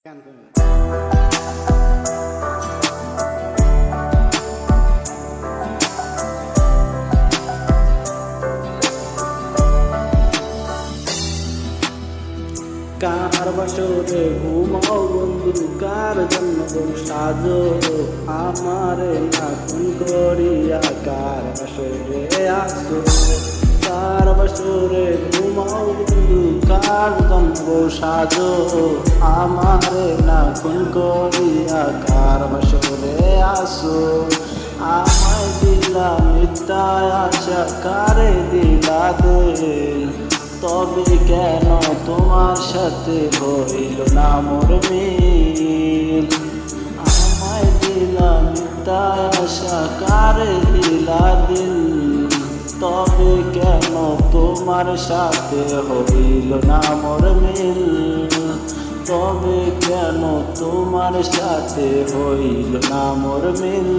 কার বাসরে ঘুমাও বন্ধু, কার জন্য সাজো আমারে আপন করিয়া, কার বাসরে আসো। কার বাসরে ঘুমাও বন্ধু, কার জন্য সাজো আমারে আপন করিয়া, কার বাসরে আসো। আমায় দিলা মিথ্যা আশা, কারে দিলা দিল, তবে কেন তোমার সাথে হইল না মোর মিল। আমায় দিলা মিথ্যা আশা, কারে দিলা দিল, তবে কেন তোমার সাথে হইল না মোর মিল। তবে কেন তোমার সাথে হইল না মোর মিল।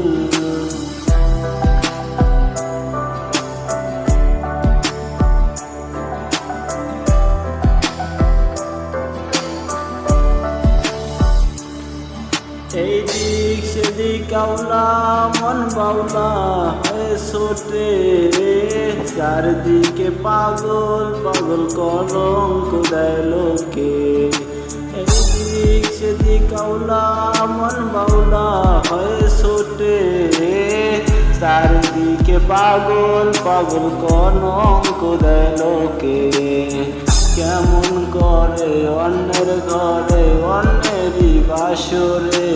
এই দিক সেদিক আউলা মন বাউলা হয়ে ছোটে, চারদিকে পাগল পাগল কলঙ্ক দেয় লোকে। এই দিক সেদিক আউলা মন বাউলা হয়ে ছোটে, চারদিকে পাগল পাগল কলঙ্ক দেয় লোকে। কেমন করে অন্যের ঘরে অন্যেরই বাসরে,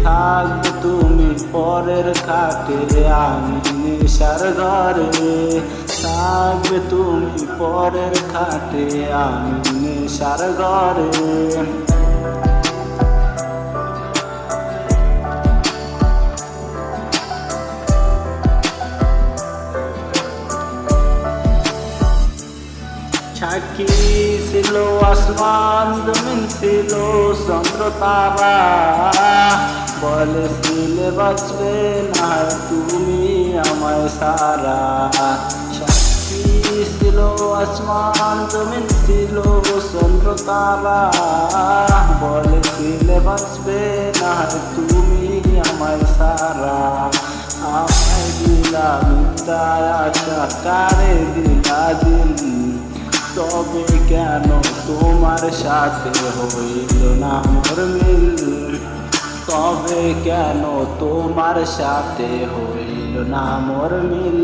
থাকবে তুমি পরের খাটে আমি নেশার ঘরে। থাকবে তুমি পরের খাটে আমি নেশার ঘরে। সাক্ষী ছিল আসমান জমিন ছিল চন্দ্র তারা, বলেছিলে বাঁচবে না তুমি আমায় সারা। সাক্ষী ছিল আসমান জমিন ছিল চন্দ্র তারা, বলেছিলে বাঁচবে না তুমি আমায় সারা। আমায় দিলা মিথ্যা আশা, কারে দিলা দিল, তবে কেন তোমার সাথে হইল না মোর মিল। তবে কেন তোমার সাথে হইল না মোর মিল।